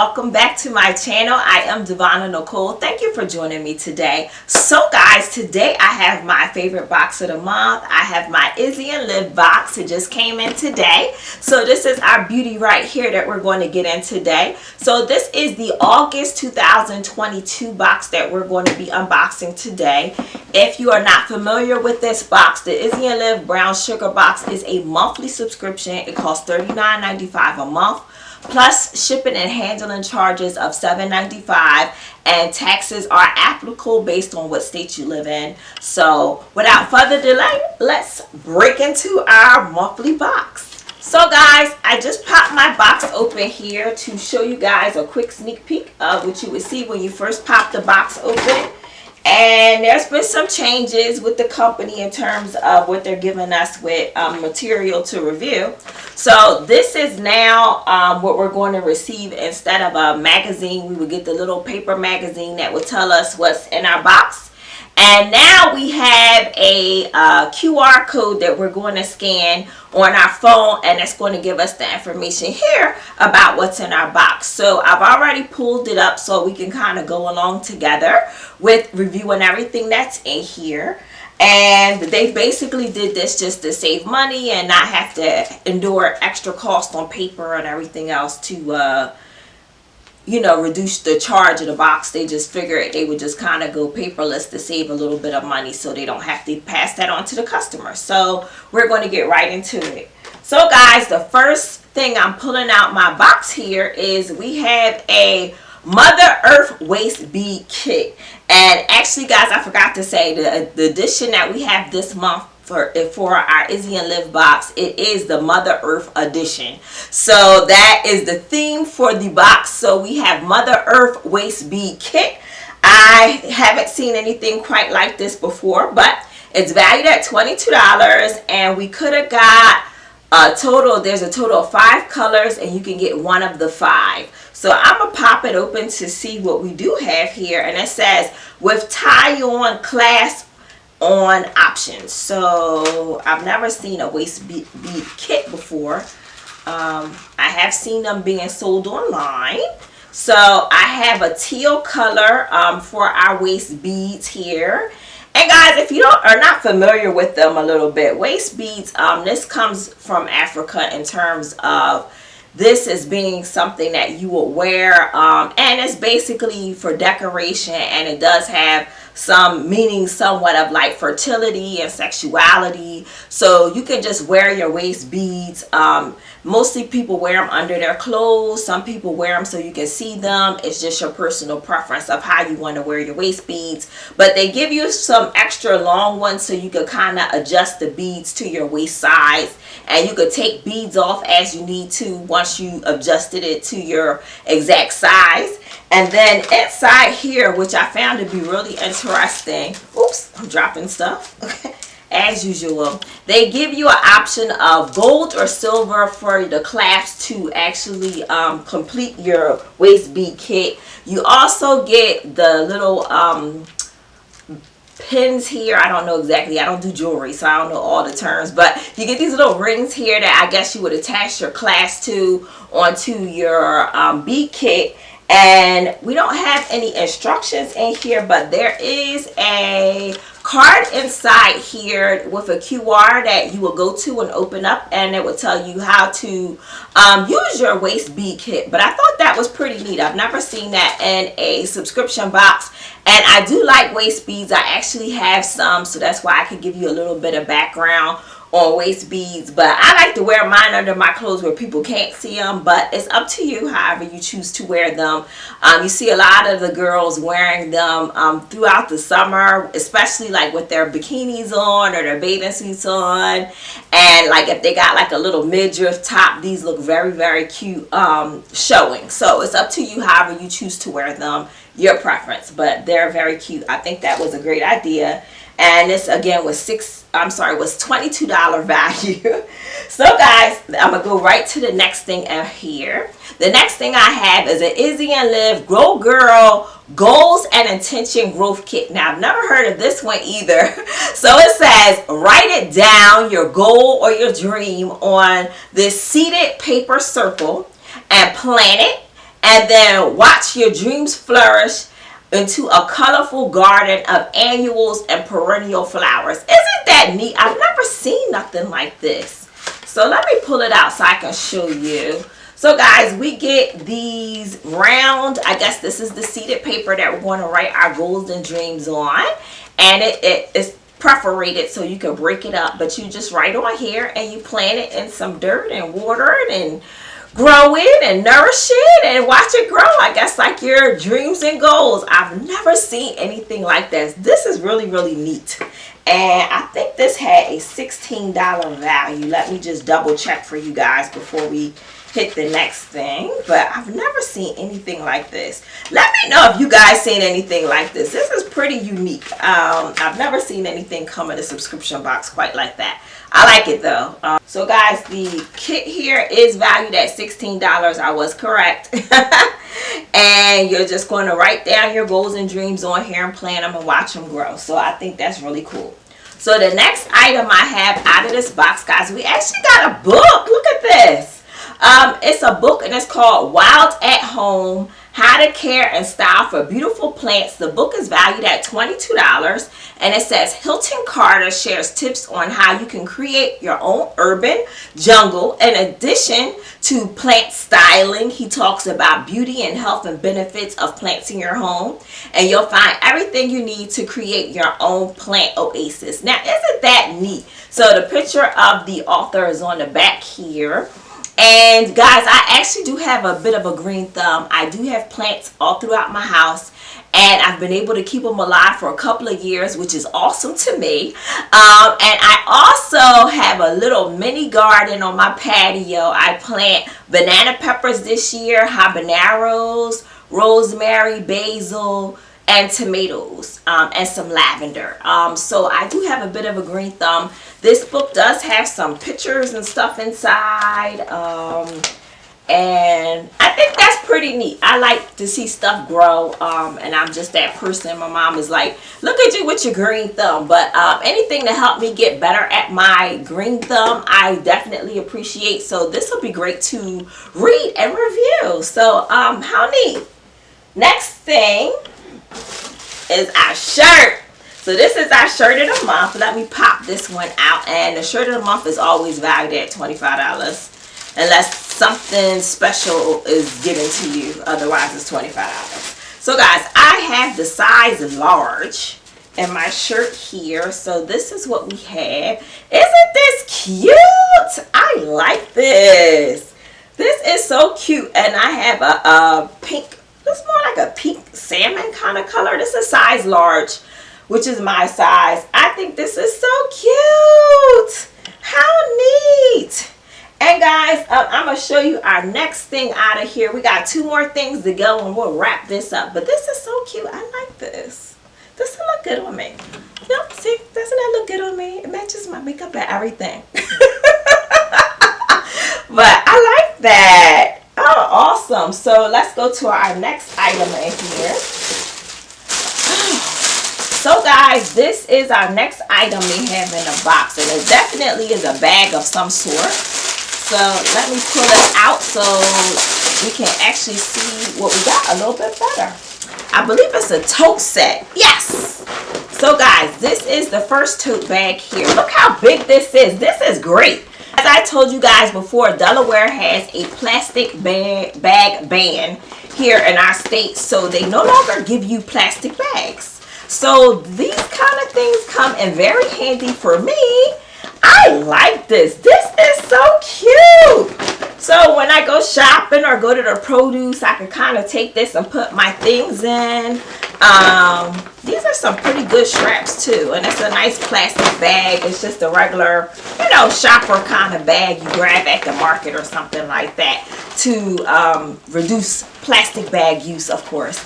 welcome back to my channel. I am Devonna Nicole. Thank you for joining me today. So guys, today I have my favorite box of the month. I have my Izzy and Liv box. It just came in today. So this is our beauty right here that we're going to get in today. So this is the August 2022 box that we're going to be unboxing today. If you are not familiar with this box, the Izzy and Liv Brown Sugar box is a monthly subscription. It costs $39.95 a month. Plus shipping and handling charges of $7.95, and taxes are applicable based on what state you live in. So without further delay, let's break into our monthly box. So guys, I just popped my box open here to show you guys a quick sneak peek of what you would see when you first pop the box open. And there's been some changes with the company in terms of what they're giving us with material to review. So this is now what we're going to receive. Instead of a magazine, we would get the little paper magazine that would tell us what's in our box. And now we have a QR code that we're going to scan on our phone, and it's going to give us the information here about what's in our box. So I've already pulled it up so we can kind of go along together with reviewing everything that's in here. And they basically did this just to save money and not have to endure extra cost on paper and everything else to reduce the charge of the box. They just figured they would just kind of go paperless to save a little bit of money so they don't have to pass that on to the customer. So we're going to get right into it. So guys, the first thing I'm pulling out my box here is we have a Mother Earth waist bead kit. And actually guys, I forgot to say the edition that we have this month for our Izzy and Liv box, it is the Mother Earth edition. So that is the theme for the box. So we have Mother Earth waist bead kit. I haven't seen anything quite like this before, but it's valued at $22, and we could have got there's a total of 5 colors, and you can get one of the 5. So I'm gonna pop it open to see what we do have here, and it says with tie-on clasp on options. So I've never seen a waist bead kit before. I have seen them being sold online. So I have a teal color for our waist beads here. And guys, if you are not familiar with them a little bit, waist beads, this comes from Africa in terms of this as being something that you will wear, and it's basically for decoration, and it does have some meaning somewhat of like fertility and sexuality. So you can just wear your waist beads. Mostly people wear them under their clothes. Some people wear them so you can see them. It's just your personal preference of how you want to wear your waist beads. But they give you some extra long ones so you can kind of adjust the beads to your waist size. And you could take beads off as you need to once you adjusted it to your exact size. And then inside here, which I found to be really interesting. Oops, I'm dropping stuff. As usual, they give you an option of gold or silver for the clasp to actually complete your waist bead kit. You also get the little pins here. I don't know exactly. I don't do jewelry, so I don't know all the terms. But you get these little rings here that I guess you would attach your clasp to onto your bead kit. And we don't have any instructions in here, but there is a card inside here with a QR that you will go to and open up, and it will tell you how to use your waist bead kit. But I thought that was pretty neat. I've never seen that in a subscription box, and I do like waist beads. I actually have some, so that's why I could give you a little bit of background on waist beads. But I like to wear mine under my clothes where people can't see them, but it's up to you however you choose to wear them. You see a lot of the girls wearing them throughout the summer, especially like with their bikinis on or their bathing suits on, and like if they got like a little midriff top, these look very, very cute showing. So it's up to you however you choose to wear them, your preference, but they're very cute. I think that was a great idea. And this again was $22 value. So guys, I'm gonna go right to the next thing out here. The next thing I have is an Izzy and Liv Grow Girl Goals and Intention Growth Kit. Now I've never heard of this one either. So it says write it down, your goal or your dream, on this seated paper circle and plan it And then watch your dreams flourish into a colorful garden of annuals and perennial flowers. Isn't that neat? I've never seen nothing like this. So let me pull it out so I can show you. So guys, we get these round, I guess this is the seeded paper that we're going to write our goals and dreams on. And it is perforated so you can break it up. But you just write on here and you plant it in some dirt and water it and grow it and nourish it and watch it grow. I guess like your dreams and goals. I've never seen anything like this. This is really, really neat. And I think this had a $16 value. Let me just double check for you guys before we hit the next thing. But I've never seen anything like this. Let me know if you guys seen anything like this. This is pretty unique. I've never seen anything come in a subscription box quite like that. I like it though. So guys, the kit here is valued at $16. I was correct. And you're just going to write down your goals and dreams on here and plan them and watch them grow. So I think that's really cool. So the next item I have out of this box, guys, we actually got a book. Look at this. It's a book and it's called Wild at Home, How to Care and Style for Beautiful Plants. The book is valued at $22 and it says Hilton Carter shares tips on how you can create your own urban jungle. In addition to plant styling, he talks about beauty and health and benefits of plants in your home, and you'll find everything you need to create your own plant oasis. Now, isn't that neat? So the picture of the author is on the back here. And guys, I actually do have a bit of a green thumb. I do have plants all throughout my house, and I've been able to keep them alive for a couple of years, which is awesome to me. And I also have a little mini garden on my patio. I plant banana peppers this year, habaneros, rosemary, basil, and tomatoes, and some lavender. So I do have a bit of a green thumb. This book does have some pictures and stuff inside, and I think that's pretty neat. I like to see stuff grow, and I'm just that person. My mom is like, look at you with your green thumb. But anything to help me get better at my green thumb, I definitely appreciate. So this will be great to read and review. So how neat. Next thing is our shirt. So this is our shirt of the month. Let me pop this one out. And the shirt of the month is always valued at $25 unless something special is given to you. Otherwise it's $25. So guys, I have the size large in my shirt here. So this is what we have. Isn't this cute? I like this. This is so cute. And I have a pink, it's more like a pink salmon kind of color. This is size large, which is my size. I think this is so cute. How neat. And guys, I'm going to show you our next thing out of here. We got 2 more things to go and we'll wrap this up. But this is so cute. I like this. This will look good on me. Yep, see, doesn't that look good on me? It matches my makeup and everything. But I like that. Oh, awesome. So let's go to our next item in here. So guys, this is our next item we have in the box, and it definitely is a bag of some sort. So let me pull it out so we can actually see what we got a little bit better. I believe it's a tote set. Yes. So guys, this is the first tote bag here. Look how big this is. This is great. As I told you guys before, Delaware has a plastic bag ban here in our state, so they no longer give you plastic bags. So these kind of things come in very handy for me. I like this. This is so cute. So when I go shopping or go to the produce, I can kind of take this and put my things in. These are some pretty good straps too, and it's a nice plastic bag. It's just a regular, shopper kind of bag you grab at the market or something like that to reduce plastic bag use, of course.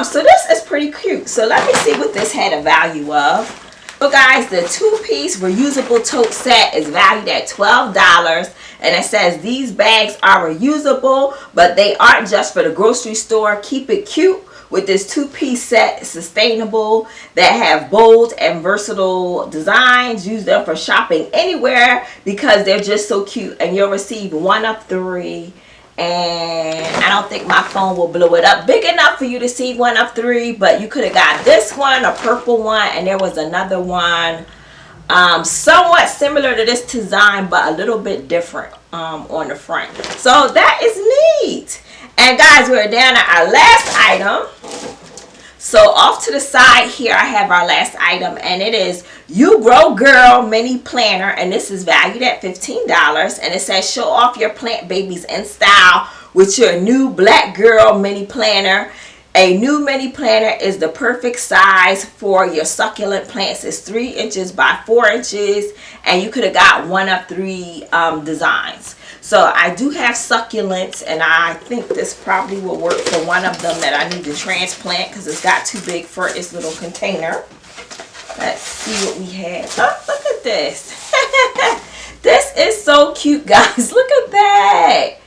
So this is pretty cute. So let me see what this had a value of. So guys, the 2-piece reusable tote set is valued at $12. And it says these bags are reusable, but they aren't just for the grocery store. Keep it cute with this 2-piece set, sustainable, that have bold and versatile designs. Use them for shopping anywhere because they're just so cute. And you'll receive 1 of 3. And I don't think my phone will blow it up big enough for you to see one of three, but you could have got this one, a purple one, and there was another one somewhat similar to this design but a little bit different on the front. So that is neat. And guys, we're down at our last item. So off to the side here I have our last item, and it is You Grow Girl Mini Planner, and this is valued at $15, and it says show off your plant babies in style with your new Black Girl Mini Planner. A new mini planner is the perfect size for your succulent plants. It's 3 inches by 4 inches, and you could have got one of three designs. So I do have succulents, and I think this probably will work for one of them that I need to transplant because it's got too big for its little container. Let's see what we have. Oh, look at this. This is so cute, guys. Look at that.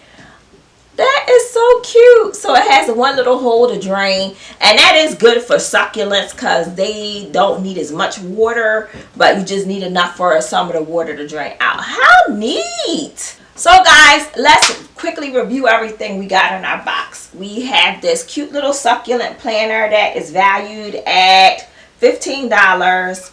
That is so cute. So it has one little hole to drain, and that is good for succulents because they don't need as much water, but you just need enough for some of the water to drain out. How neat. So guys, let's quickly review everything we got in our box. We have this cute little succulent planner that is valued at $15.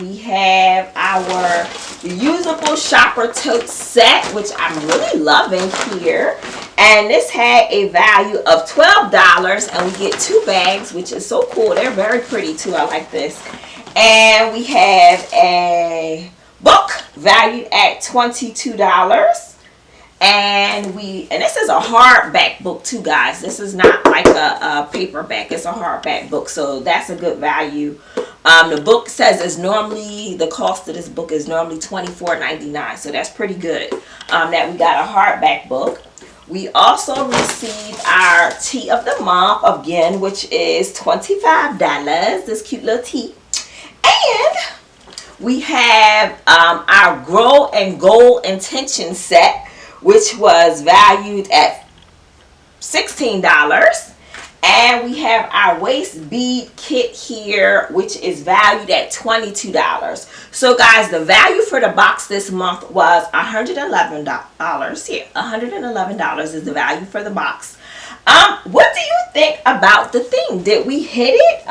We have our reusable shopper tote set, which I'm really loving here. And this had a value of $12, and we get 2 bags, which is so cool. They're very pretty too. I like this. And we have a book valued at $22. And this is a hardback book too, guys. This is not like a paperback. It's a hardback book, so that's a good value. The book says the cost of this book is normally $24.99, so that's pretty good. That we got a hardback book. We also received our tea of the month again, which is $25. This cute little tea. And we have our Grow and Goal Intention set, which was valued at $16. And we have our waist bead kit here, which is valued at $22. So guys, the value for the box this month was $111. Yeah, $111 is the value for the box. What do you think about the theme? Did we hit it?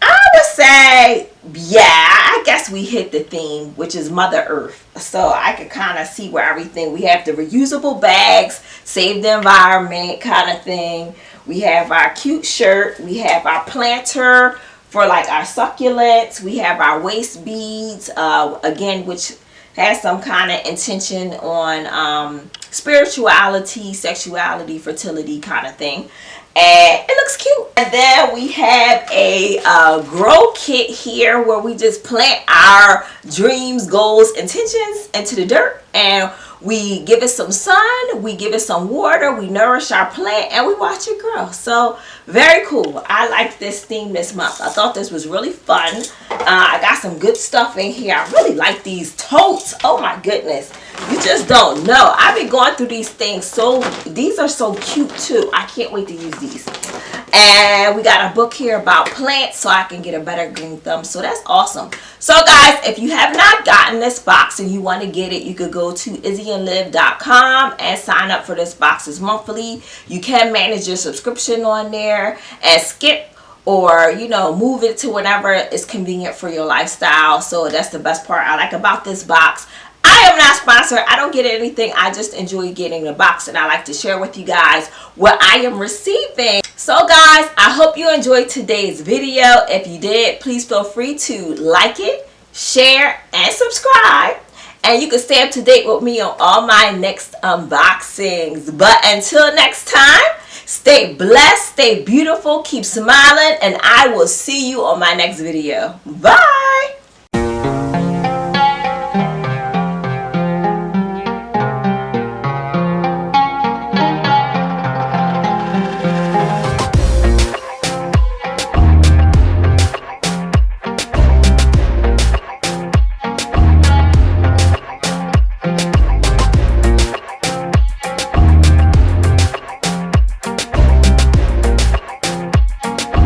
I would say, yeah, I guess we hit the theme, which is Mother Earth. So I could kind of see where everything, we have the reusable bags, save the environment kind of thing. We have our cute shirt. We have our planter for like our succulents. We have our waist beads, again, which has some kind of intention on spirituality, sexuality, fertility kind of thing. And it looks cute. And then we have a grow kit here where we just plant our dreams, goals, intentions into the dirt, and we give it some sun, we give it some water, we nourish our plant, and we watch it grow. So very cool. I like this theme this month. I thought this was really fun. I got some good stuff in here. I really like these totes. Oh my goodness. You just don't know. I've been going through these things. So these are so cute too. I can't wait to use these. And we got a book here about plants so I can get a better green thumb. So that's awesome. So guys, if you have not gotten this box and you want to get it, you could go to izzyandliv.com and sign up for this boxes monthly. You can manage your subscription on there and skip or, you know, move it to whenever is convenient for your lifestyle. So that's the best part I like about this box. I am not sponsored. I don't get anything. I just enjoy getting the box, and I like to share with you guys what I am receiving. So guys, I hope you enjoyed today's video. If you did, please feel free to like it, share, and subscribe. And you can stay up to date with me on all my next unboxings. But until next time, stay blessed, stay beautiful, keep smiling, and I will see you on my next video. Bye.